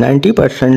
90%